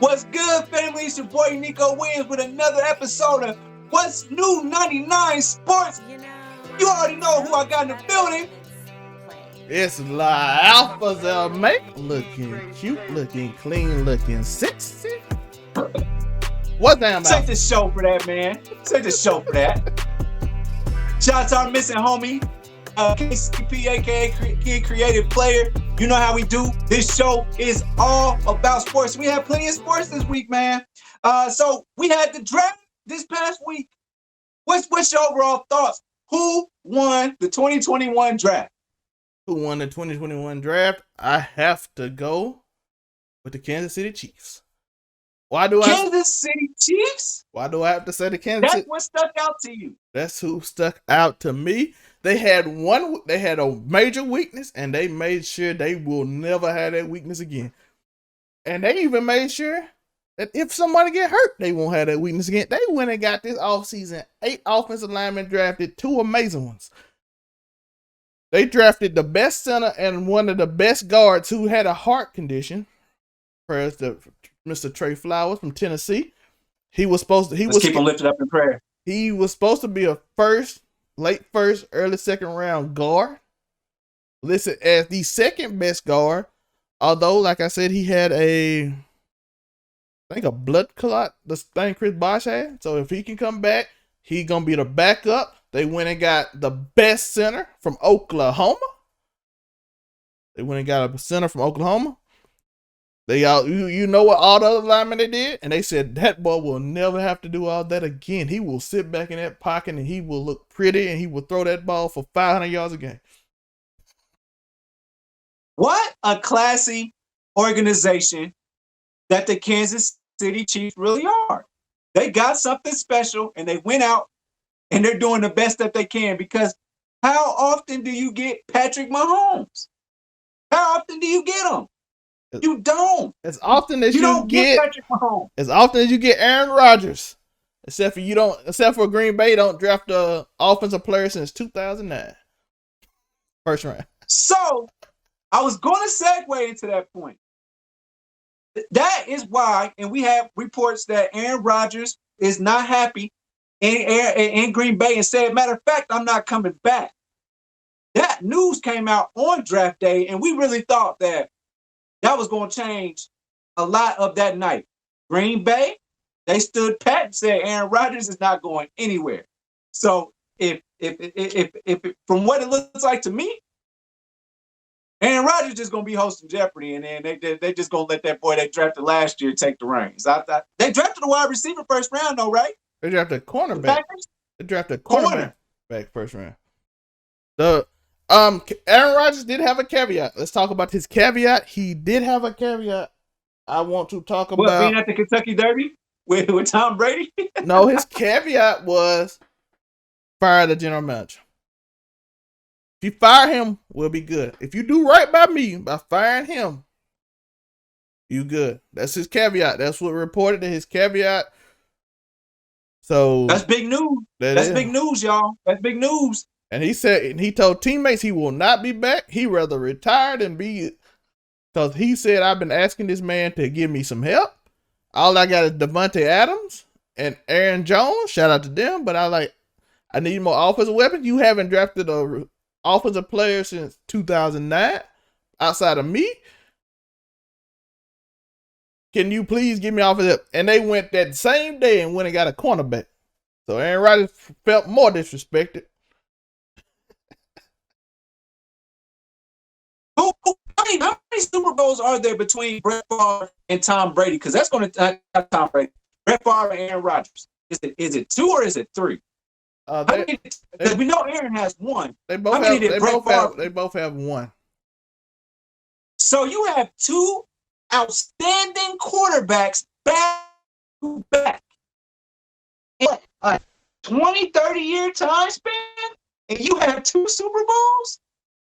What's good, family? It's your boy Nico Williams with another episode of What's New 99 Sports. You already know who I got in the building. It's La Alpha Zelmae, looking cute, looking clean, looking sexy. What's that Take about? the show for that, man. Take the show for that. Shout out to our missing homie, KCP, aka Kid Creative Player. You know how we do. This show is all about sports. We had plenty of sports this week, man. So we had the draft this past week. What's your overall thoughts? Who won the 2021 draft? Who won the 2021 draft? I have to go with the Kansas City Chiefs. Kansas City Chiefs? Why do I have to say the Kansas That's City? what stuck out to you. That's who stuck out to me. They had a major weakness, and they made sure they will never have that weakness again. And they even made sure that if somebody get hurt, they won't have that weakness again. They went and got this offseason 8 offensive linemen, drafted 2 amazing ones. They drafted the best center and one of the best guards who had a heart condition. Prayers to Mr. Trey Flowers from Tennessee. Let's keep him lifted up in prayer. He was supposed to be a late first, early second round guard. Listed as the second best guard. Although, like I said, he had a blood clot, the thing Chris Bosh had. So if he can come back, he gonna be the backup. They went and got the best center from Oklahoma. They You know what all the other linemen they did? And they said that boy will never have to do all that again. He will sit back in that pocket and he will look pretty and he will throw that ball for 500 yards a game. What a classy organization that the Kansas City Chiefs really are. They got something special and they went out and they're doing the best that they can, because how often do you get Patrick Mahomes? How often do you get him? You don't. As often as you don't get Patrick Mahomes. As often as you get Aaron Rodgers. Except for Green Bay, don't draft a offensive player since 2009. First round. So, I was going to segue into that point. That is why, and we have reports that Aaron Rodgers is not happy in Green Bay and said, matter of fact, I'm not coming back. That news came out on draft day, and we really thought that was going to change a lot of that night. Green Bay, they stood pat and said Aaron Rodgers is not going anywhere. So if from what it looks like to me, Aaron Rodgers just going to be hosting Jeopardy, and then they just going to let that boy they drafted last year take the reins. They drafted a wide receiver first round, though, right? They drafted a cornerback. Back first round. Aaron Rodgers did have a caveat. Let's talk about his caveat. He did have a caveat. I want to talk about being at the Kentucky Derby with Tom Brady. No, his caveat was fire the general manager. If you fire him, we'll be good. If you do right by me by firing him, you good. That's his caveat. That's what reported to his caveat. So that's big news. That's big news, y'all. That's big news. And he told teammates he will not be back. He rather retire than be, because he said, I've been asking this man to give me some help. All I got is Devontae Adams and Aaron Jones. Shout out to them. But I need more offensive weapons. You haven't drafted a offensive player since 2009 outside of me. Can you please give me offensive? And they went that same day and went and got a cornerback. So Aaron Rodgers felt more disrespected. How many Super Bowls are there between Brett Favre and Tom Brady? Because that's going to Tom Brady. Brett Favre and Aaron Rodgers. Is it 2 or is it 3? Because we know Aaron has 1. They both have 1. So you have 2 outstanding quarterbacks back to back in a 20, 30-year time span, and you have 2 Super Bowls?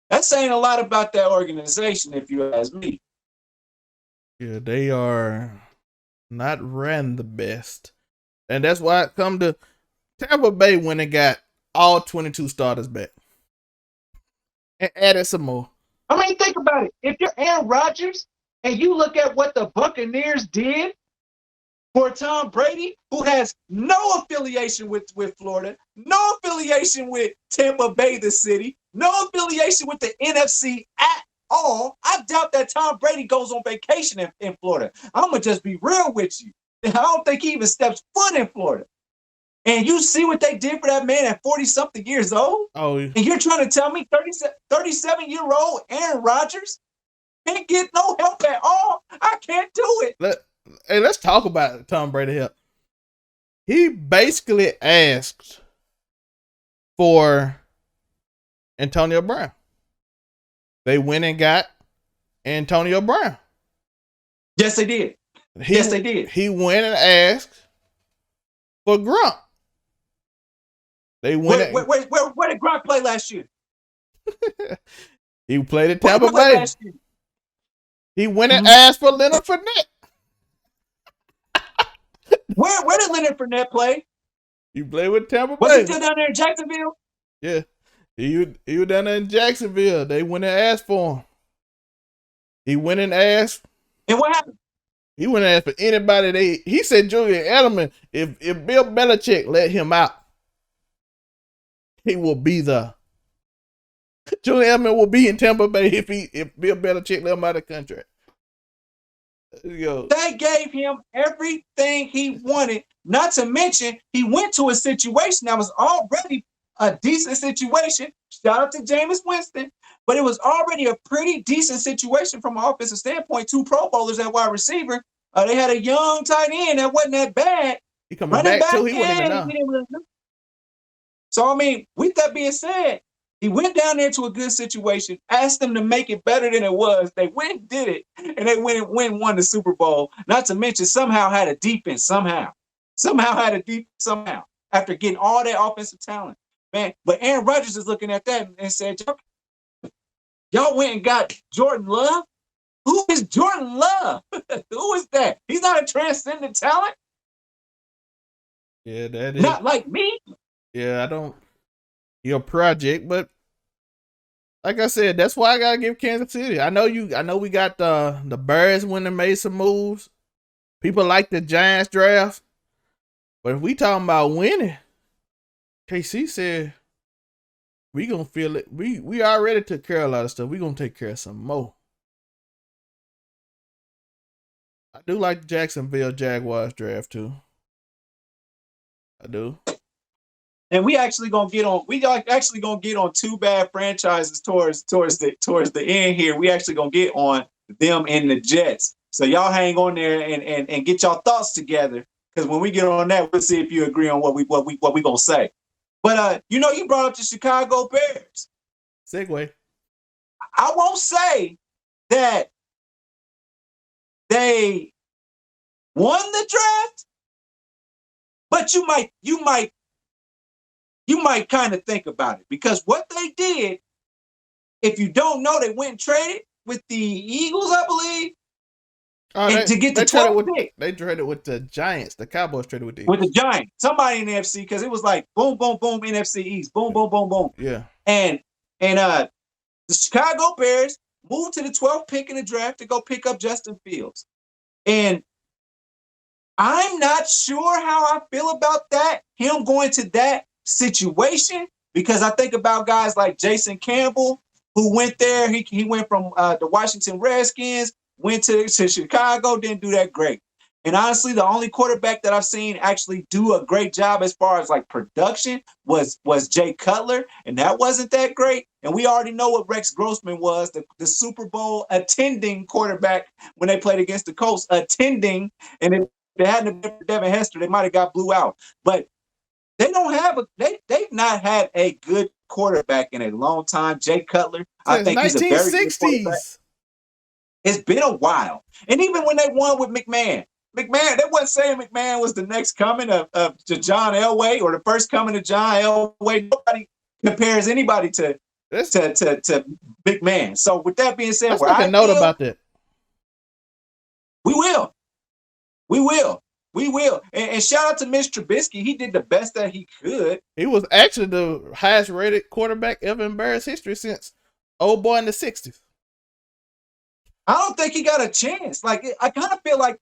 That's saying a lot about that organization, if you ask me. Yeah, they are not ran the best. And that's why it come to Tampa Bay when they got all 22 starters back. And added some more. I mean, think about it. If you're Aaron Rodgers and you look at what the Buccaneers did for Tom Brady, who has no affiliation with Florida, no affiliation with Tampa Bay, the city, no affiliation with the NFC at all. I doubt that Tom Brady goes on vacation in Florida. I'm going to just be real with you. I don't think he even steps foot in Florida. And you see what they did for that man at 40-something years old? Oh, yeah. And you're trying to tell me 37-year-old Aaron Rodgers can't get no help at all? I can't do it. Let's talk about Tom Brady help. He basically asked for Antonio Brown. They went and got Antonio Brown. Yes, they did. Yes, they did. He went and asked for Gronk. They went. Where did Gronk play last year? He played at Tampa Bay. He went and asked for Leonard Fournette. Where did Leonard Fournette play? He played with Tampa Bay. Was he still down there in Jacksonville? Yeah. He was down there in Jacksonville. They went and asked for him. He went and asked. And what happened? He went and asked for anybody. He said Julian Edelman, if Bill Belichick let him out, he will be there. Julian Edelman will be in Tampa Bay if Bill Belichick let him out of the contract. They gave him everything he wanted. Not to mention, he went to a situation that was already a decent situation. Shout out to Jameis Winston. But it was already a pretty decent situation from an offensive standpoint. 2 Pro Bowlers at wide receiver. They had a young tight end that wasn't that bad. He coming back too. He wasn't even know. So, I mean, with that being said, he went down there to a good situation, asked them to make it better than it was. They went and did it, and they went and won the Super Bowl. Not to mention, somehow had a defense, somehow. After getting all that offensive talent. Man, but Aaron Rodgers is looking at that and said, y'all went and got Jordan Love? Who is Jordan Love? Who is that? He's not a transcendent talent? Yeah, that is. Not like me? Yeah, I don't. You're a project, but like I said, that's why I gotta give Kansas City. I know we got the Bears when they made some moves. People like the Giants draft. But if we talking about winning, KC said we gonna feel it. We already took care of a lot of stuff. We gonna take care of some more. I do like the Jacksonville Jaguars draft too. I do. And we actually gonna get on. We actually gonna get on 2 bad franchises towards the end here. We actually gonna get on them and the Jets. So y'all hang on there and get y'all thoughts together. Because when we get on that, we'll see if you agree on what we gonna say. But you brought up the Chicago Bears. Segue. I won't say that they won the draft, but you might kind of think about it, because what they did, if you don't know, they went and traded with the Eagles, I believe, to get the 12th pick. They traded with the Giants. The Cowboys traded with the Eagles. With the Giants. Somebody in the NFC, because it was like boom, boom, boom, NFC East. Boom, boom, boom, boom. Yeah. And the Chicago Bears moved to the 12th pick in the draft to go pick up Justin Fields. And I'm not sure how I feel about that, him going to that situation, because I think about guys like Jason Campbell, who went there. He went from the Washington Redskins, went to Chicago, didn't do that great. And honestly, the only quarterback that I've seen actually do a great job as far as like production was Jay Cutler, and that wasn't that great. And we already know what Rex Grossman was, the Super Bowl attending quarterback when they played against the Colts, attending. And if they hadn't been for Devin Hester, they might have got blew out. But they don't have they've not had a good quarterback in a long time. Jay Cutler, I think he's a very good quarterback. It's been a while. And even when they won with McMahon, they wasn't saying McMahon was the next coming of John Elway or the first coming of John Elway. Nobody compares anybody to McMahon. So with that being said, let's make a note about that. We will. And shout out to Mr. Trubisky. He did the best that he could. He was actually the highest rated quarterback ever in Bears history since old boy in the 60s. I don't think he got a chance. Like, I kind of feel like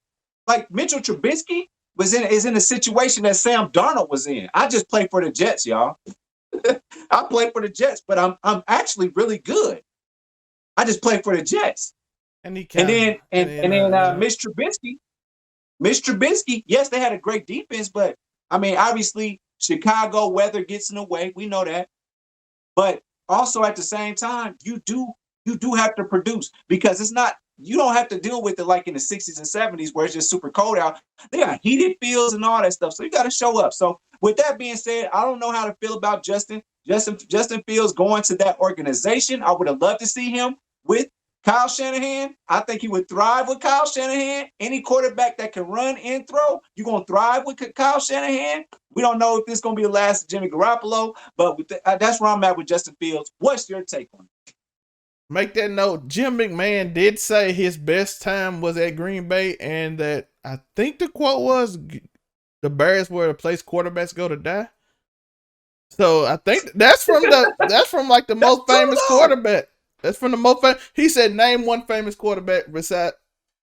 Mitchell Trubisky is in a situation that Sam Darnold was in. I just play for the Jets, y'all. I play for the Jets, but I'm actually really good. I just play for the Jets. And he And kind then Mitch Trubisky, yes, they had a great defense, but I mean, obviously Chicago weather gets in the way. We know that. But also at the same time, you do have to produce, because it's not, you don't have to deal with it like in the 60s and 70s where it's just super cold out. They got heated fields and all that stuff. So you got to show up. So with that being said, I don't know how to feel about Justin Fields going to that organization. I would have loved to see him with Kyle Shanahan. I think he would thrive with Kyle Shanahan. Any quarterback that can run and throw, you're going to thrive with Kyle Shanahan. We don't know if this is going to be the last of Jimmy Garoppolo, but that's where I'm at with Justin Fields. What's your take on it? Make that note. Jim McMahon did say his best time was at Green Bay, and that I think the quote was, "The Bears were the place quarterbacks go to die." So I think that's from like the most famous quarterback. That's from the most famous. He said, "Name one famous quarterback beside."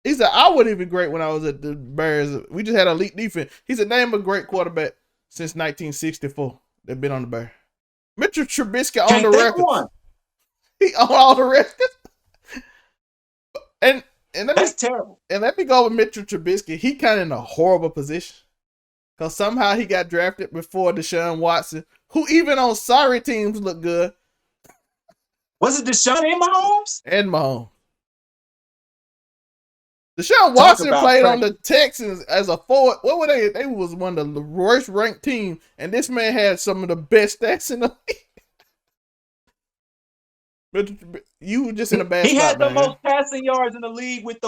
He said, "I wasn't even great when I was at the Bears. We just had elite defense." He said, "Name a great quarterback since 1964 that been on the Bears." Mitchell Trubisky on the records. He on all the records. And that's terrible. And let me go with Mitchell Trubisky. He kind of in a horrible position, because somehow he got drafted before Deshaun Watson, who even on sorry teams look good. Was it Deshaun and Mahomes? And Mahomes. Deshaun Watson played on the Texans as a forward. What were they? They was one of the worst ranked teams, and this man had some of the best stats in the league. But you were just in a bad spot. He had the most passing yards in the league with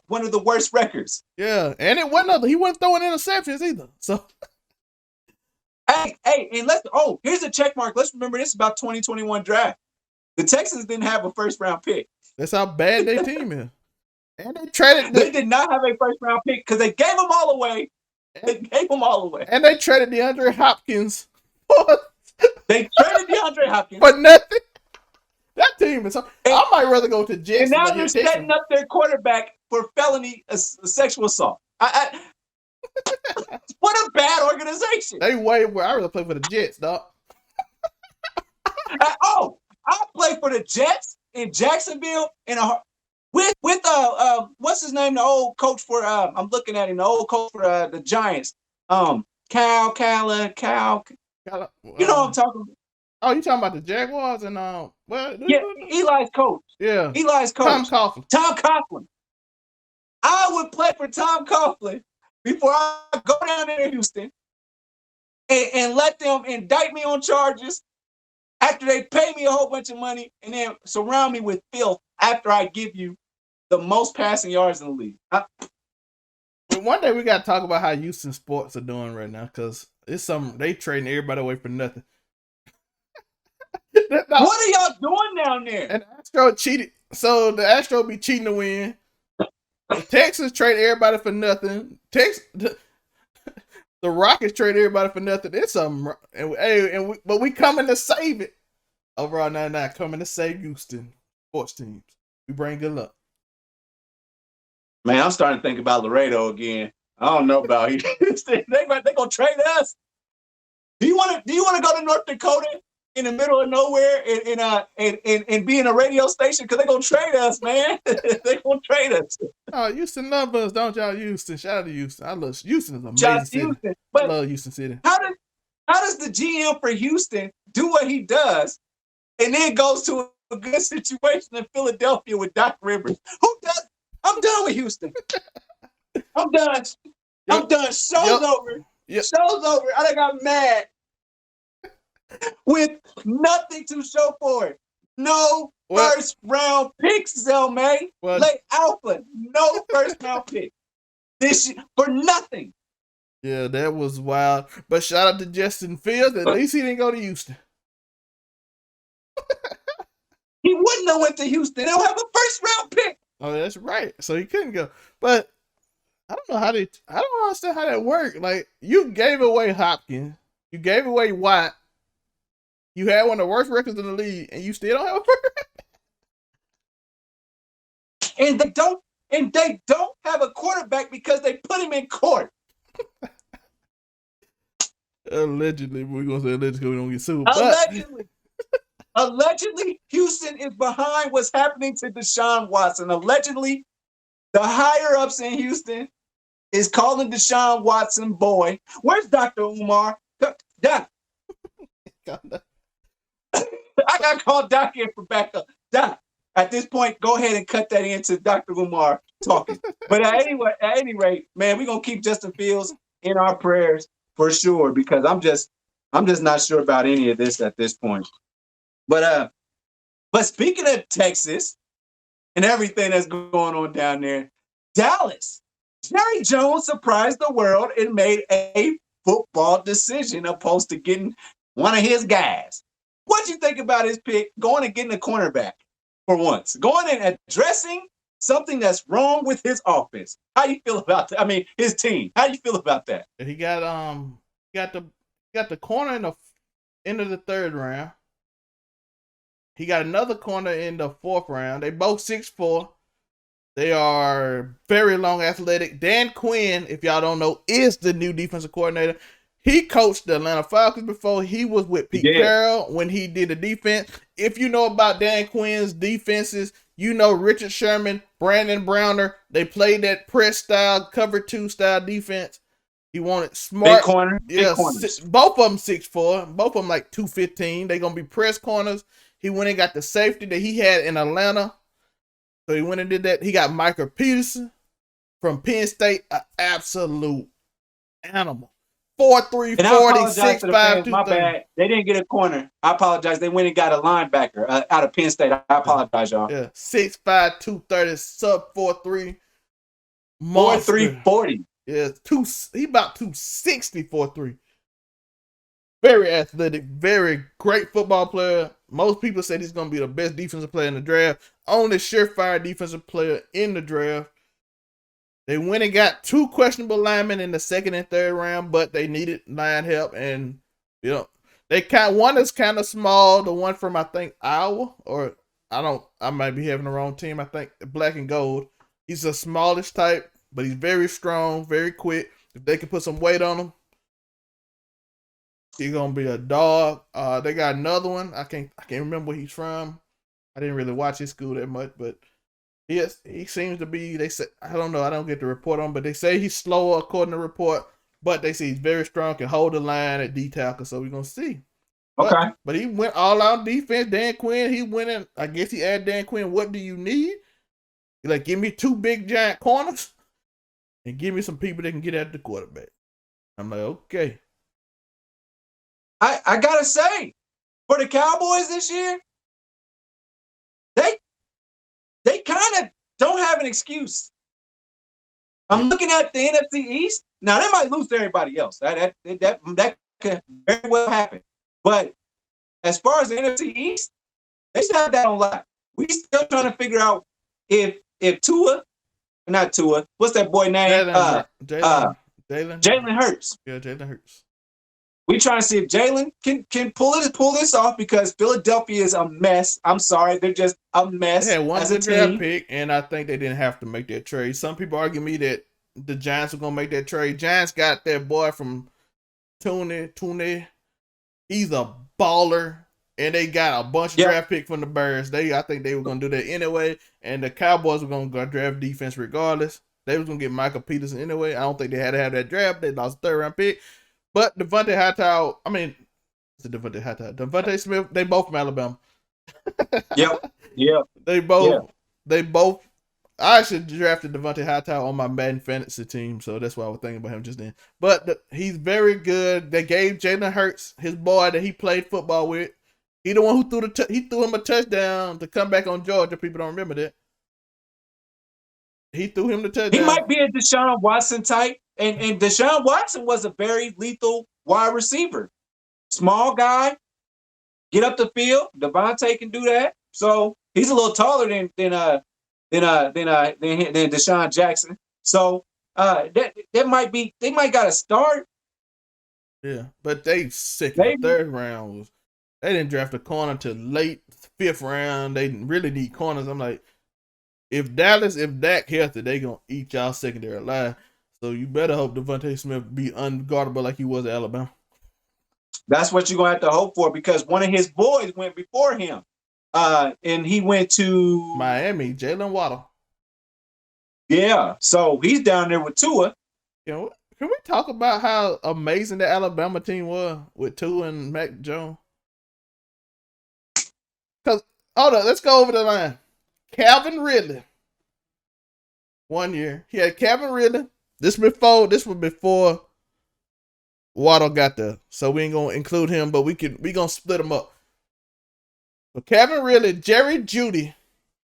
one of the worst records. Yeah, and he wasn't throwing interceptions either. So hey, and here's a check mark. Let's remember this is about 2021 draft. The Texans didn't have a first round pick. That's how bad their team is. And they did not have a first round pick because they gave them all away. And they traded DeAndre Hopkins. They traded DeAndre Hopkins for nothing. That team is. I might rather go to Jets. And now they're setting up their quarterback for felony sexual assault. What a bad organization. They way where I rather play for the Jets, dog. I play for the Jets in Jacksonville with what's his name? The old coach for I'm looking at him. The old coach for the Giants. Cal. You know what I'm talking about? Oh, you talking about the Jaguars and Eli's coach. Yeah, Eli's coach. Tom Coughlin. I would play for Tom Coughlin before I go down there to Houston and let them indict me on charges after they pay me a whole bunch of money and then surround me with filth after I give you the most passing yards in the league. One day we got to talk about how Houston sports are doing right now, because they trading everybody away for nothing. What are y'all doing down there? And Astro cheated. So the Astro be cheating to win. The Texans trade everybody for nothing. The Rockets trade everybody for nothing. It's something. But we coming to save it. Overall 99 coming to save Houston sports teams. We bring good luck. Man, I'm starting to think about Laredo again. I don't know about Houston. They gonna trade us. Do you want to go to North Dakota in the middle of nowhere and be in a radio station? Because they're going to trade us, man. They're going to trade us. Oh, Houston love us, don't y'all? Houston. Shout out to Houston. I love Houston. Is an amazing city. Houston. I love Houston City. How does the GM for Houston do what he does and then goes to a good situation in Philadelphia with Doc Rivers? Who does? I'm done with Houston. I'm done. I'm done. Show's over. Yep. Show's over. I done got mad. With nothing to show for it. No first round picks, Zelmae. Late alpha. No first round pick. This for nothing. Yeah, that was wild. But shout out to Justin Fields. At least he didn't go to Houston. He wouldn't have went to Houston. They don't have a first round pick. Oh, that's right. So he couldn't go. But I don't understand how that worked. Like, you gave away Hopkins. You gave away Watt. You had one of the worst records in the league, and you still don't have a first. And they don't have a quarterback because they put him in court. Allegedly, we're gonna say allegedly because we don't get sued. Allegedly, Houston is behind what's happening to Deshaun Watson. Allegedly, the higher ups in Houston is calling Deshaun Watson boy. Where's Dr. Umar? Doc. I got to call Doc in for backup. Doc, at this point, go ahead and cut that into Dr. Umar talking. But at any rate, man, we're gonna keep Justin Fields in our prayers for sure, because I'm just not sure about any of this at this point. But speaking of Texas and everything that's going on down there, Dallas, Jerry Jones surprised the world and made a football decision opposed to getting one of his guys. What do you think about his pick going and getting a cornerback for once? Going and addressing something that's wrong with his offense. How you feel about that? I mean, his team. How you feel about that? He got the corner in the end of the third round. He got another corner in the fourth round. They both 6'4". They are very long, athletic. Dan Quinn, if y'all don't know, is the new defensive coordinator. He coached the Atlanta Falcons before. He was with Pete Carroll when he did the defense. If you know about Dan Quinn's defenses, you know Richard Sherman, Brandon Browner. They played that press style, cover 2 style defense. He wanted smart. Big corner. Yeah, both of them 6'4". Both of them like 215. They're going to be press corners. He went and got the safety that he had in Atlanta. So he went and did that. He got Michael Peterson from Penn State, an absolute animal. 4'3", 40, 6'5", my bad. They didn't get a corner. I apologize. They went and got a linebacker out of Penn State. I apologize, y'all. Yeah, 6'5", 230, sub 4'3". 4'3", 40. Yeah, he about 260, 4'3". Very athletic, very great football player. Most people say he's going to be the best defensive player in the draft. Only surefire defensive player in the draft. They went and got 2 questionable linemen in the second and third round, but they needed line help. And, you know, one is kind of small. The one from, I think, Iowa, or I might be having the wrong team. I think black and gold. He's a smallish type, but he's very strong, very quick. If they can put some weight on him, he's gonna be a dog. They got another one. I can't remember where he's from. I didn't really watch his school that much, but he seems to be. They say, I don't know. I don't get the report on, but they say he's slower according to the report. But they say he's very strong, can hold the line at D tackle. So we're gonna see. Okay. But he went all out defense. Dan Quinn. He went in. I guess he asked Dan Quinn, "What do you need?" He like, "Give me 2 big giant corners, and give me some people that can get at the quarterback." I'm like, okay. I gotta say, for the Cowboys this year, they kind of don't have an excuse. I'm looking at the NFC East. Now they might lose to everybody else. That could very well happen. But as far as the NFC East, they still have that on lock. We still trying to figure out if not Tua, what's that boy name? Jalen Hurts. Yeah, Jalen Hurts. We trying to see if Jalen can pull this off, because Philadelphia is a mess. I'm sorry, they're just a mess. They had one good draft pick, and I think they didn't have to make that trade. Some people argue me that the Giants were gonna make that trade. Giants got that boy from Tune. He's a baller, and they got a bunch of draft pick from the Bears. I think they were gonna do that anyway, and the Cowboys were gonna go draft defense regardless. They was gonna get Michael Peterson anyway. I don't think they had to have that draft. They lost a 3rd round pick. But Devontae Smith, they both from Alabama. Yep. They both. I should drafted Devontae Hightower on my Madden fantasy team, so that's why I was thinking about him just then. But he's very good. They gave Jalen Hurts, his boy that he played football with. He the one who threw him a touchdown to come back on Georgia. People don't remember that. He threw him the touchdown. He might be a Deshaun Watson type. And Deshaun Watson was a very lethal wide receiver. Small guy, get up the field. Devontae can do that. So he's a little taller than Deshaun Jackson. So that might be, they might got to start. Yeah, but they second, 3rd round they didn't draft a corner till late 5th round. They really need corners. I'm like, if Dak healthy, they gonna eat y'all secondary alive. So you better hope Devontae Smith be unguardable like he was at Alabama. That's what you're gonna have to hope for because one of his boys went before him, and he went to Miami, Jalen Waddle. Yeah, so he's down there with Tua. Can we talk about how amazing the Alabama team was with Tua and Mac Jones? Because hold on, let's go over the line. Calvin Ridley, 1 year. He had Calvin Ridley. This was before Waddle got there, so we ain't gonna include him, but we gonna split them up. So Calvin Ridley, Jerry Jeudy,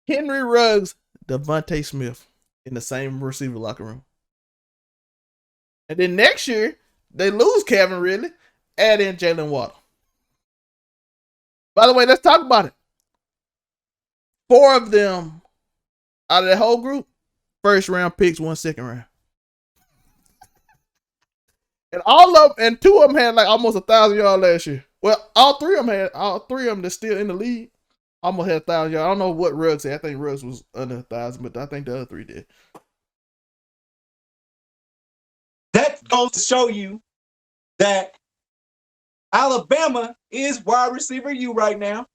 Henry Ruggs, Devontae Smith in the same receiver locker room. And then next year, they lose Calvin Ridley, add in Jalen Waddle. By the way, let's talk about it. 4 of them out of the whole group, first round picks, 1 second round. And 2 of them had like almost 1,000 yards last year. Well, all three of them that's still in the league almost had 1,000 yards. I don't know what Ruggs had. I think Ruggs was under 1,000, but I think the other 3 did. That goes to show you that Alabama is wide receiver U right now.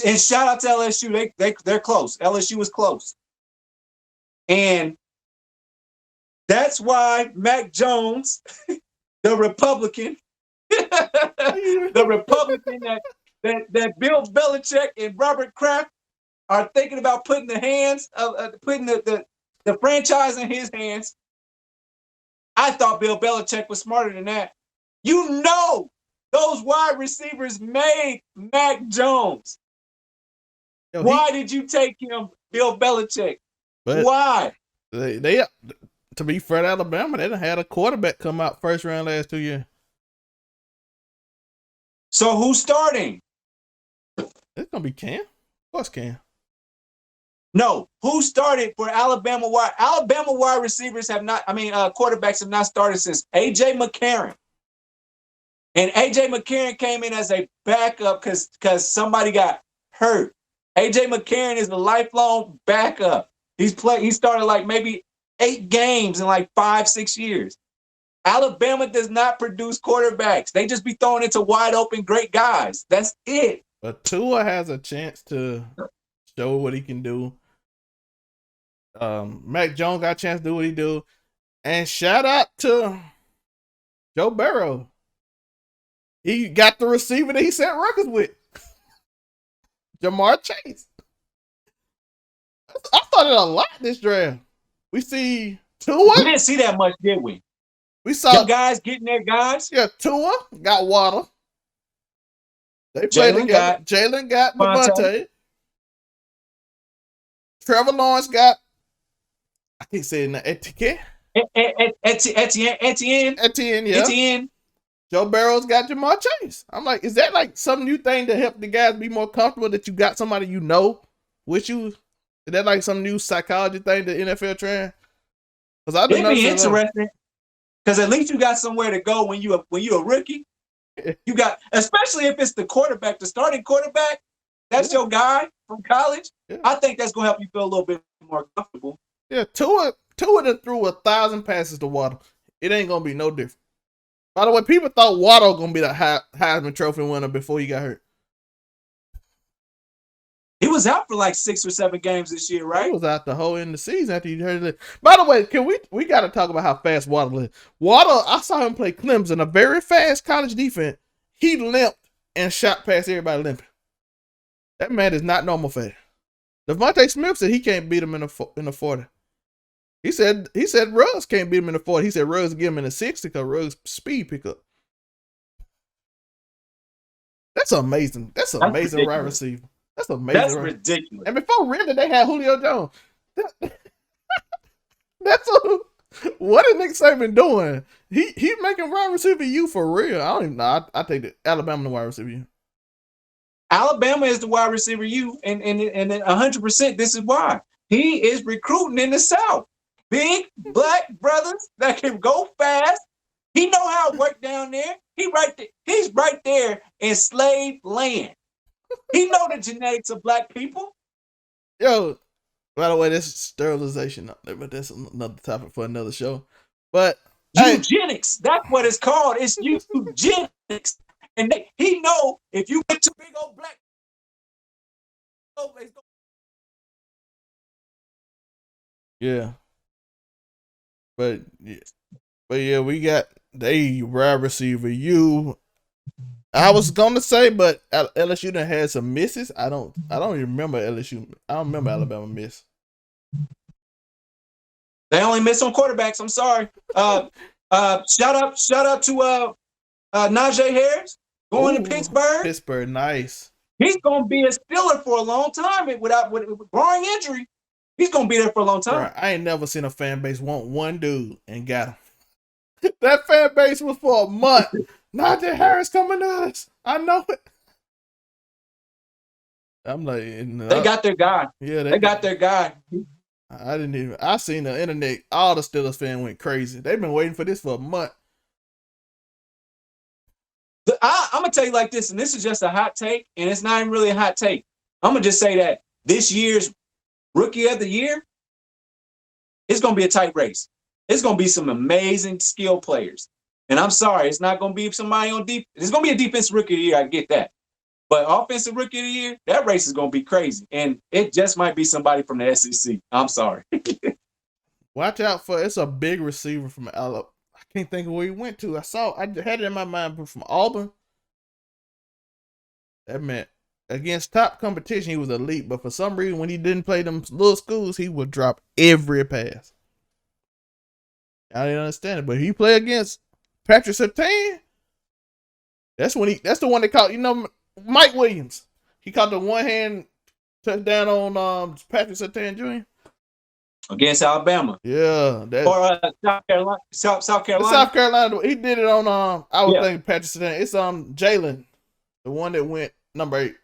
And shout out to LSU. They're close. LSU is close. And that's why Mac Jones, the Republican, that Bill Belichick and Robert Kraft are thinking about putting the franchise in his hands. I thought Bill Belichick was smarter than that. You know, those wide receivers made Mac Jones. Why did you take him, Bill Belichick? Why? They to be fair to Alabama, they done had a quarterback come out first round last 2 years. So who's starting? It's gonna be Cam. Of course, Cam. No, who started for Alabama? Alabama wide receivers quarterbacks have not started since A.J. McCarron. And A.J. McCarron came in as a backup because somebody got hurt. A.J. McCarron is a lifelong backup. He started like maybe 8 games in like 5-6 years. Alabama does not produce quarterbacks. They just be throwing into wide open great guys. That's it. But Tua has a chance to show what he can do. Mac Jones got a chance to do what he do. And shout out to Joe Burrow. He got the receiver that he set records with. Jamar Chase. I thought it a lot this draft. We see Tua. We didn't see that much, did we? We saw guys getting their guys. Yeah, Tua got Waddle. They played together. Jalen got Devontae. Trevor Lawrence got, I can't say it now, Etienne. Etienne, yeah. Etienne. Joe Burrow's got Jamar Chase. I'm like, is that like some new thing to help the guys be more comfortable that you got somebody you know with you? Is that like some new psychology thing the NFL trying? It'd be interesting because at least you got somewhere to go when you're a rookie. You got, especially if it's the quarterback, the starting quarterback. That's your guy from college. Yeah. I think that's gonna help you feel a little bit more comfortable. Yeah, Tua done threw 1,000 passes to Waddle. It ain't gonna be no different. By the way, people thought Waddle gonna be the Heisman Trophy winner before he got hurt. He was out for like 6 or 7 games this year, right? He was out the whole end of the season after you heard it. By the way, we got to talk about how fast Waddle is. Waddle, I saw him play Clemson, a very fast college defense. He limped and shot past everybody limping. That man is not normal fast. Devontae Smith said he can't beat him in the 40. He said Ruggs can't beat him in the 40. He said Ruggs give him in the 60 because Ruggs speed pickup. That's amazing. That's amazing wide receiver. That's amazing. That's ridiculous. And before really, they had Julio Jones. What is Nick Saban doing? He making wide receiver U for real. I don't even know. I take the Alabama the wide receiver U. Alabama is the wide receiver U, and 100%. This is why he is recruiting in the South. Big black brothers that can go fast. He know how it work down there. He's right there in slave land. He know the genetics of black people. Yo, by the way, this is sterilization up there, but that's another topic for another show. But eugenics, that's what it's called. It's eugenics. And he know if you get two big old black, Yeah. But yeah, we got they wide receiver. I was gonna say, but LSU done had some misses. I don't even remember LSU. I don't remember Alabama miss. They only miss on quarterbacks. I'm sorry. Shout out to Najee Harris going to Pittsburgh. Pittsburgh, nice. He's gonna be a Steeler for a long time with barring injury. He's gonna be there for a long time. Bro, I ain't never seen a fan base want one dude and got him. That fan base was for a month. Najee Harris coming to us. I know it. I'm like, they got their guy. Yeah, they got their guy. I seen the internet. All the Steelers fans went crazy. They've been waiting for this for a month. I'm gonna tell you like this, and this is just a hot take, and it's not even really a hot take. I'm gonna just say that this year's Rookie of the Year, it's gonna be a tight race. It's gonna be some amazing skill players, and I'm sorry, it's not gonna be somebody on deep. It's gonna be a defensive Rookie of the Year. I get that, but offensive Rookie of the Year, that race is gonna be crazy, and it just might be somebody from the SEC. I'm sorry. Watch out for it's a big receiver from Alabama. I can't think of where he went to. I had it in my mind from Auburn. That meant against top competition, he was elite. But for some reason, when he didn't play them little schools, he would drop every pass. I didn't understand it. But he play against Patrick Surtain. That's the one they caught. Mike Williams. He caught the one hand touchdown on Patrick Surtain Jr. Against Alabama. Yeah. Or South Carolina. South Carolina. He did it on I was thinking Patrick Surtain. It's Jalen. The one that went number 8.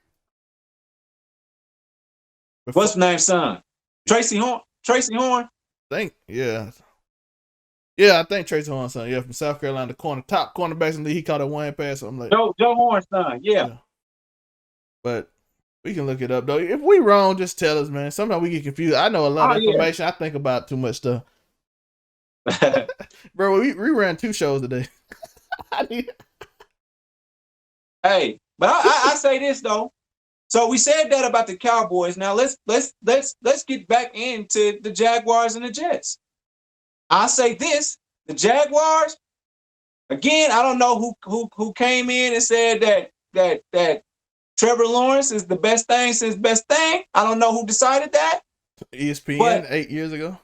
What's the name, son? Tracy Horn? I think, yeah. Yeah, I think Tracy Horn's son. Yeah, from South Carolina, the top cornerbacks in the league. He caught a one-hand pass. So I'm like, Joe Horn's son. Yeah. But we can look it up, though. If we wrong, just tell us, man. Sometimes we get confused. I know a lot of information. I think about too much stuff. Bro, we ran 2 shows today. Hey, but I say this, though. So we said that about the Cowboys. Now let's get back into the Jaguars and the Jets. I say this: the Jaguars. Again, I don't know who came in and said that Trevor Lawrence is the best thing since best thing. I don't know who decided that. ESPN 8 years ago.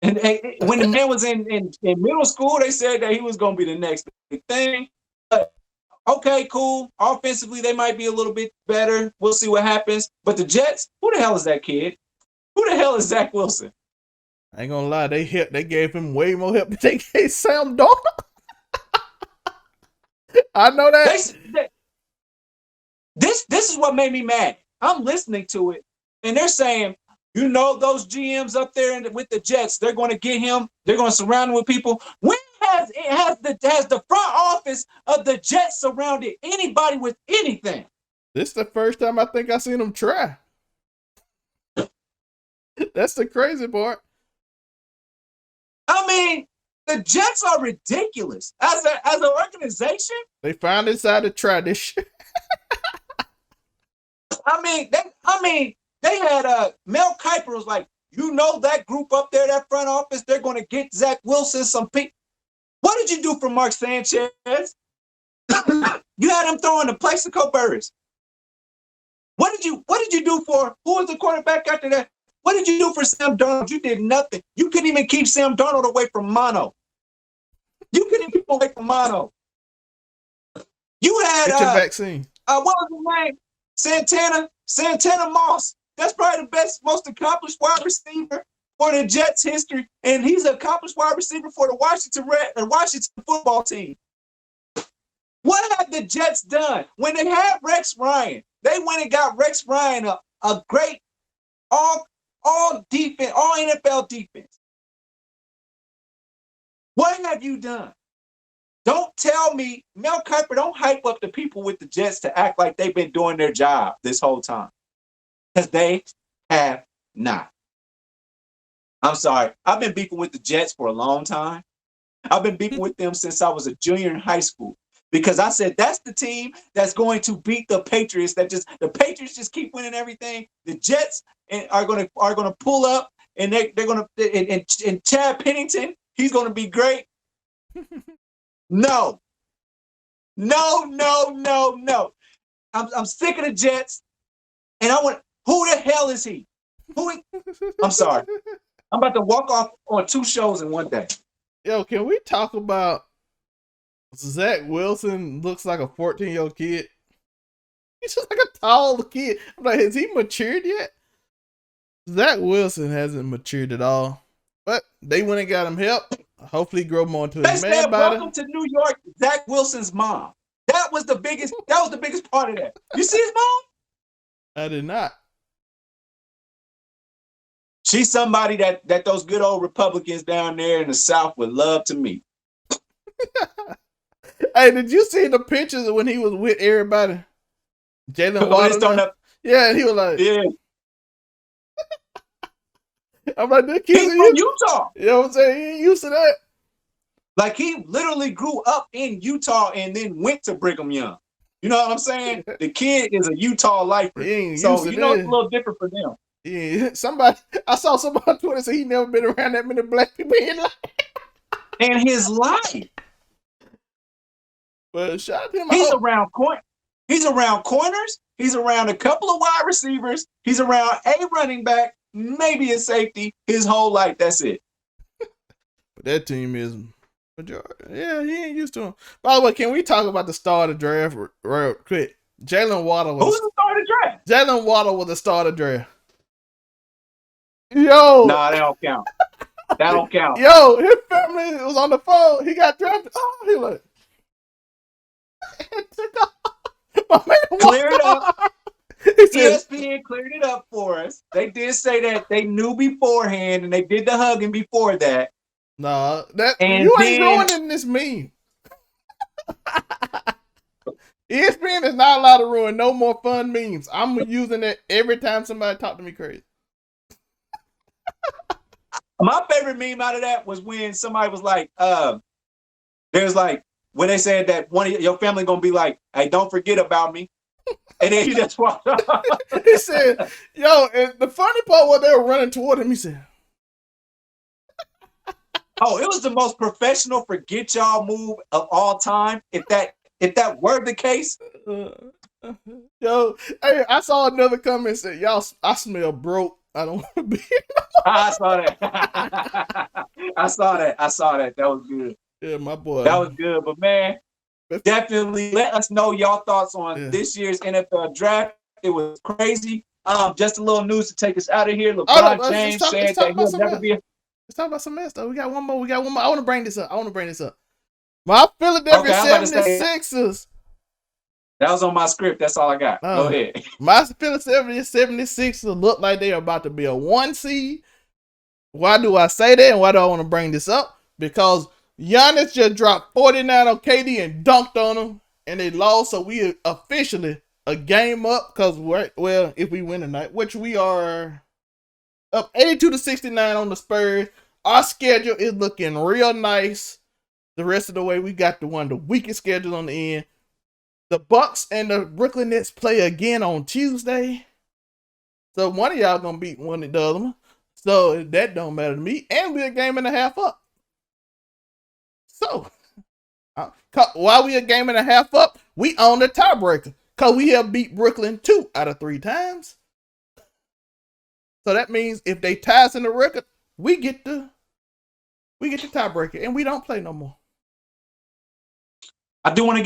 And when the man was in middle school, they said that he was going to be the next big thing. But okay, cool. Offensively, they might be a little bit better. We'll see what happens. But the Jets, who the hell is that kid? Who the hell is Zach Wilson? I ain't gonna lie, they gave him way more help than they gave Sam Darnold. I know that. This is what made me mad. I'm listening to it, and they're saying, those GMs up there with the Jets, they're going to get him. They're going to surround him with people. When has the front office of the Jets surrounded anybody with anything? This is the first time I think I seen them try. That's the crazy part. I mean, the Jets are ridiculous as an organization. They finally decided to try this shit. They had Mel Kiper was like, that group up there, that front office, they're going to get Zach Wilson some people. What did you do for Mark Sanchez? You had him throwing the Plaxico Burress. What did you do for who was the quarterback after that? What did you do for Sam Darnold? You did nothing. You couldn't even keep Sam Darnold away from mono. You couldn't keep him away from mono. You had get your vaccine. What was his name? Santana Moss. That's probably the best, most accomplished wide receiver for the Jets history, and he's an accomplished wide receiver for the Washington football team. What have the Jets done when they had Rex Ryan? They went and got Rex Ryan a great all defense, all NFL defense. What have you done? Don't tell me, Mel Kiper, don't hype up the people with the Jets to act like they've been doing their job this whole time. Because they have not. I'm sorry. I've been beefing with the Jets for a long time. I've been beefing with them since I was a junior in high school. because I said that's the team that's going to beat the Patriots. The Patriots just keep winning everything. The Jets are gonna pull up, and they're gonna and Chad Pennington, he's gonna be great. No, no, no, no, no. I'm sick of the Jets, and I want. Who the hell is he? I'm sorry. I'm about to walk off on 2 shows in one day. Yo, can we talk about Zach Wilson? Looks like a 14-year-old kid. He's just like a tall kid. I'm like, has he matured yet? Zach Wilson hasn't matured at all. But they went and got him help. Hopefully grow more into his man body. Welcome to New York, Zach Wilson's mom. That was the biggest part of that. You see his mom? I did not. She's somebody that those good old Republicans down there in the South would love to meet. Hey, did you see the pictures of when he was with everybody? Jalen Waddle. Yeah, and he was like, yeah. I'm like, this kid from Utah. You know what I'm saying? He ain't used to that. Like, he literally grew up in Utah and then went to Brigham Young. You know what I'm saying? The kid is a Utah lifer. So, you know, it's a little different for them. Yeah, I saw somebody on Twitter say he never been around that many black people in his life. In his life. Well, shout out to him. He's around corners. He's around a couple of wide receivers. He's around a running back, maybe a safety, his whole life. That's it. But that team is majority. Yeah, he ain't used to him. By the way, can we talk about the start of the draft real quick? Jalen Waddle was. Who's the start of the draft? Jalen Waddle was the start of the draft. Yo. Nah, that don't count. That don't count. Yo, his family was on the phone. He got drafted. Oh, he like. Clear it up. ESPN cleared it up for us. They did say that they knew beforehand and they did the hugging before that. Nah, you ain't ruining this meme. ESPN is not allowed to ruin no more fun memes. I'm using it every time somebody talk to me crazy. My favorite meme out of that was when somebody was like, there's like, when they said that one of your family gonna be like, hey, don't forget about me. And then he just walked off. He said, yo, and the funny part was they were running toward him. He said, oh, it was the most professional forget y'all move of all time. If that were the case. Yo, hey, I saw another comment said, y'all, I smell broke. I don't want to be here. I saw that. I saw that. That was good. Yeah, my boy. That was good. But man, definitely let us know y'all thoughts on this year's NFL draft. It was crazy. Just a little news to take us out of here. LeBron James said that he'll never be. Let's talk about some mess though. We got one more. I want to bring this up. My Philadelphia 76ers. That was on my script. That's all I got. Go ahead. My Philadelphia 76ers look like they are about to be a 1 seed. Why do I say that? And why do I want to bring this up? Because Giannis just dropped 49 on KD and dunked on him, and they lost. So we officially a game up because if we win tonight, which we are up 82-69 on the Spurs. Our schedule is looking real nice. The rest of the way, we got one of the weakest schedules on the end. The Bucks and the Brooklyn Nets play again on Tuesday. So one of y'all gonna beat one of the other one. So that don't matter to me. And we're a game and a half up. So while we a game and a half up, we own the tiebreaker. Because we have beat Brooklyn 2 out of 3 times. So that means if they tie us in the record, we get the tiebreaker and we don't play no more. I do want to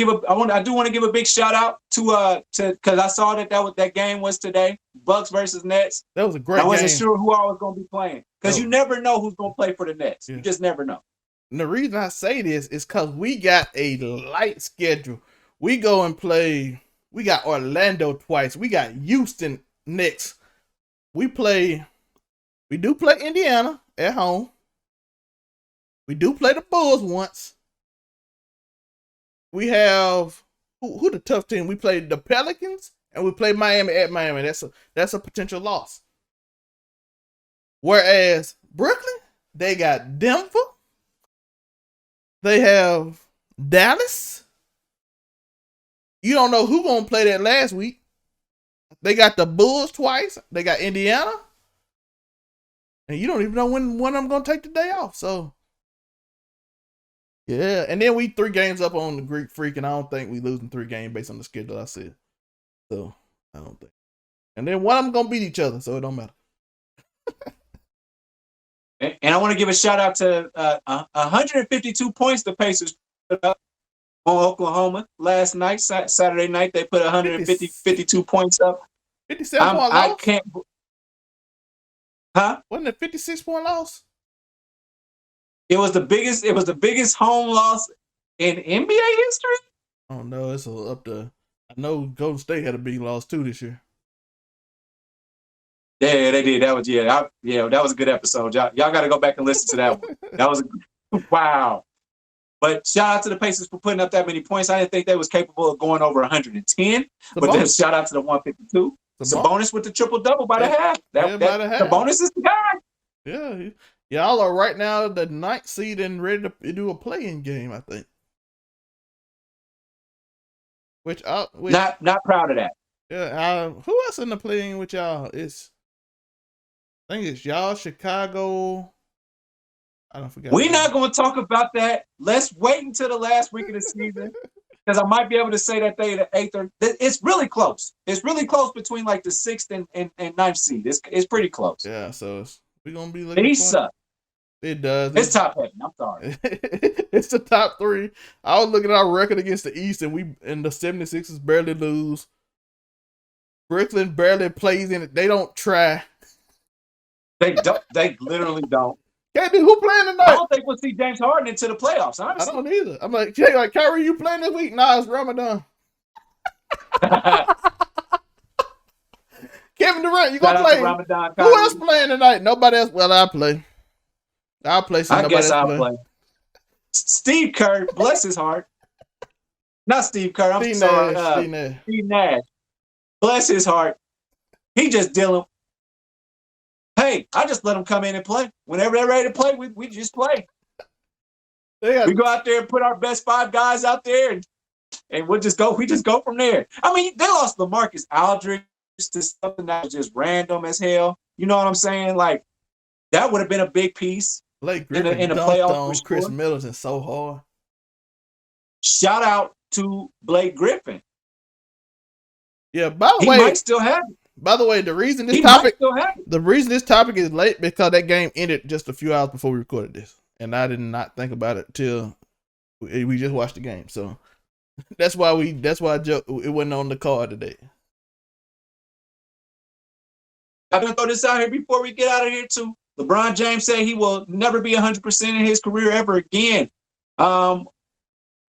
give a big shout out to because I saw that game was today, Bucks versus Nets. That was a great game. I wasn't sure who I was going to be playing because you never know who's going to play for the Nets. Yeah. You just never know. And the reason I say this is because we got a light schedule. We go and play. We got Orlando twice. We got Houston next. We do play Indiana at home. We do play the Bulls once. We have who the tough team? We played the Pelicans and we played Miami at Miami. That's a potential loss. Whereas Brooklyn, they got Denver. They have Dallas. you don't know who gonna play that last week. They got the Bulls twice. They got Indiana. And you don't even know when I'm gonna take the day off. So yeah. And then we 3 games up on the Greek Freak, and I don't think we losing 3 games based on the schedule I said. So I don't think. And then one of them gonna beat each other, so it don't matter. And I want to give a shout out to 152 points the Pacers put up on Oklahoma last night. Saturday night, they put 52 points up. 57 point loss? I can't. Huh? Wasn't it 56-point loss? It was the biggest home loss in NBA history. Oh no, it's up to. I know Golden State had a big loss too this year. Yeah, they did. That was that was a good episode. Y'all got to go back and listen to that one. That was wow. But shout out to the Pacers for putting up that many points. I didn't think they was capable of going over 110. But then shout out to the 152. Sabonis with the triple-double by the half. The bonus is the guy. Yeah. Y'all are right now the 9th seed and ready to do a play-in game, I think. Which not proud of that. Yeah. Who else in the play-in with y'all? I think it's y'all, Chicago. I don't forget. We're not going to talk about that. Let's wait until the last week of the season. Because I might be able to say that they the 8th or it's really close. It's really close between like the 6th and 9th seed. It's pretty close. Yeah, so we're gonna be looking. These suck. It does. It's top heavy. I'm sorry. It's the top 3. I was looking at our record against the East, and the 76ers barely lose. Brooklyn barely plays in it. They don't try. They don't. They literally don't. KD, who playing tonight? I don't think we'll see James Harden into the playoffs, honestly. I don't either. I'm like, Jay, Kyrie, you playing this week? Nah, it's Ramadan. Kevin Durant, you gonna play? Ramadan, who else playing tonight? Nobody else. Well, I'll play. I'll play. I guess I'll play. Steve Kerr, bless his heart. Not Steve Kerr. I'm sorry. Steve Nash. Bless his heart. He just dealing. Hey, I just let them come in and play. Whenever they're ready to play, we just play. We go out there and put our best 5 guys out there, and we just go from there. I mean, they lost LaMarcus Aldridge to something that was just random as hell. You know what I'm saying? Like, that would have been a big piece Blake Griffin in the playoffs. On Chris Middleton so hard. Shout out to Blake Griffin. Yeah, by the way, he might still have it. By the way, the reason this topic is late because that game ended just a few hours before we recorded this, and I did not think about it till we just watched the game. So that's why it wasn't on the card today. I'm gonna throw this out here before we get out of here too. LeBron James said he will never be 100% in his career ever again.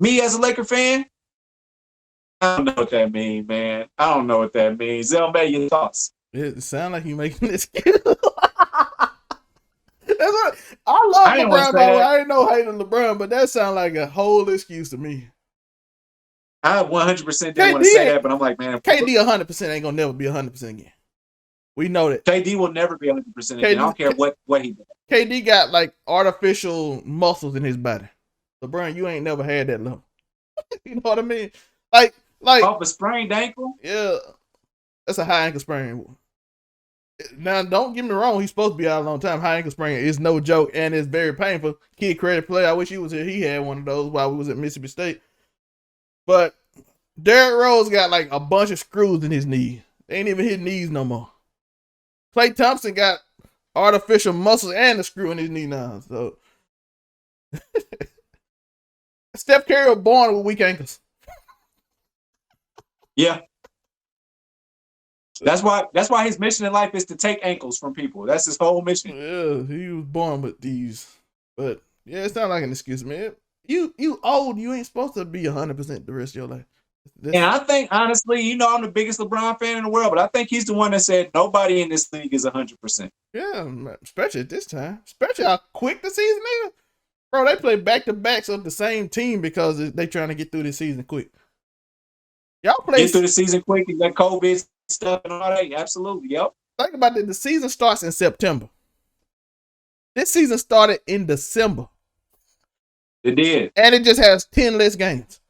Me as a Laker fan, I don't know what that means, man. I don't know what that means. Zelmae, your thoughts? It sounds like you making this excuse. I love LeBron, by the way. I didn't know hating LeBron, but that sounds like a whole excuse to me. I 100% didn't want to say that, but I'm like, man. KD 100% ain't going to never be 100% again. We know that. KD will never be 100% again. I don't care what he does. KD got like artificial muscles in his body. LeBron, you ain't never had that level. You know what I mean? Like off a sprained ankle? Yeah. That's a high ankle sprain. Now, don't get me wrong. He's supposed to be out a long time. High ankle sprain is no joke, and it's very painful. Kid credit player. I wish he was here. He had one of those while we was at Mississippi State. But Derrick Rose got like a bunch of screws in his knee. They ain't even his knees no more. Klay Thompson got artificial muscles and a screw in his knee now. So Steph Curry was born with weak ankles. Yeah. That's why his mission in life is to take ankles from people. That's his whole mission. Yeah, he was born with these. But yeah, it's not like an excuse, man. You old, you ain't supposed to be 100% the rest of your life. And I think, honestly, I'm the biggest LeBron fan in the world, but I think he's the one that said nobody in this league is 100%. Yeah, especially at this time. Especially how quick the season is. Bro, they play back-to-backs of the same team because they trying to get through this season quick. Y'all play get through the season quick and that COVID stuff and all that. Absolutely, yep. Think about it. The season starts in September. This season started in December. It did. And it just has 10 less games.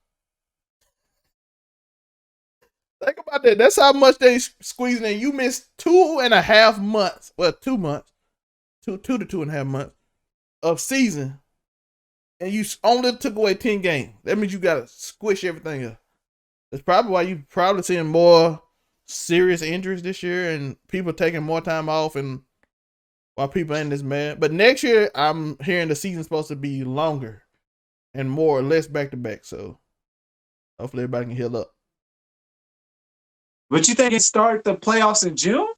Think about that. That's how much they squeezing in. You missed 2.5 months. Well, 2 months. Two to 2.5 months of season. And you only took away 10 games. That means you got to squish everything up. That's probably why you probably seeing more serious injuries this year and people taking more time off and while people ain't this mad. But next year, I'm hearing the season's supposed to be longer and more or less back-to-back. So hopefully everybody can heal up. But you think it start the playoffs in June?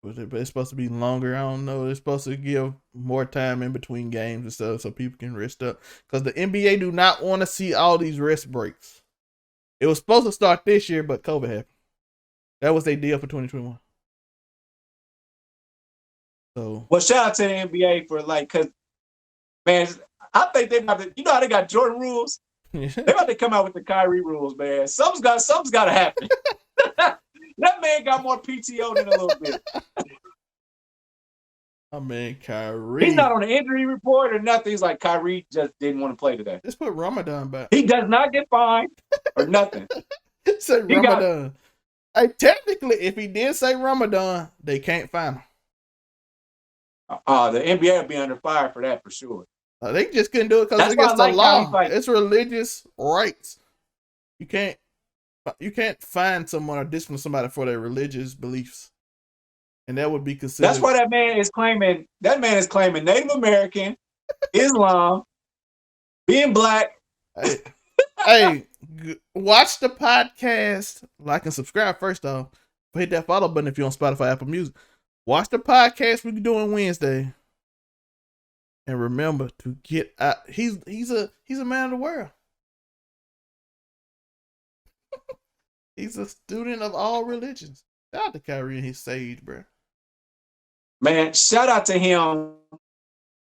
But it's supposed to be longer. I don't know. It's supposed to give more time in between games and stuff so people can rest up. Because the NBA do not want to see all these rest breaks. It was supposed to start this year, but COVID happened. That was their deal for 2021. So, well, shout out to the NBA for because, man, I think they about to, you know how they got Jordan rules? They're about to come out with the Kyrie rules, man. Something's got to happen. That man got more PTO than a little bit. I mean, Kyrie. He's not on the injury report or nothing. He's like, Kyrie just didn't want to play today. Just put Ramadan back. He does not get fined or nothing. Say Ramadan. Hey, technically, if he did say Ramadan, they can't fine him. The NBA will be under fire for that for sure. They just couldn't do it because it's against the law. It's religious rights. You can't fine someone or discipline somebody for their religious beliefs, and that would be considered. That's why that man is claiming. That man is claiming Native American, Islam, being black. Hey, watch the podcast. Like and subscribe first off. Hit that follow button if you're on Spotify, Apple Music. Watch the podcast we're doing Wednesday. And remember to get out. He's a man of the world. He's a student of all religions. Shout out to Kyrie and his sage, bro. Man, shout out to him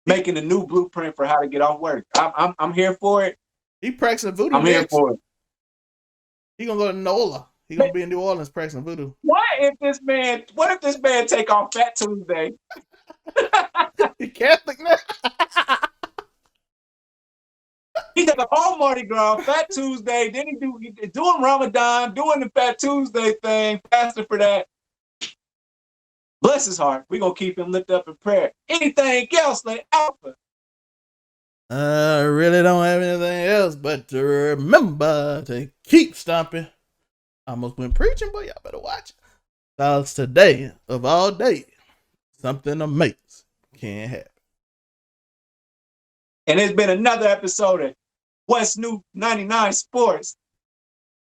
making a new blueprint for how to get off work. I'm here for it. He practicing voodoo. I'm here for it. He gonna go to NOLA. He gonna be in New Orleans practicing voodoo. What if this man take off Fat Tuesday? He Catholic now. He took all Mardi Gras, Fat Tuesday, then he doing Ramadan, doing the Fat Tuesday thing, fasting for that. Bless his heart. We're gonna keep him lifted up in prayer. Anything else, like Alpha? I really don't have anything else but to remember to keep stomping. I almost went preaching, but y'all better watch it. Because today, of all days, something amazing can happen. And it's been another episode of What's New 99 Sports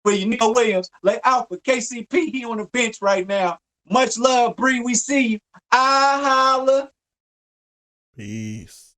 with Neil Williams, like Alpha, KCP, he on the bench right now. Much love, Bree, we see you. I holla. Peace.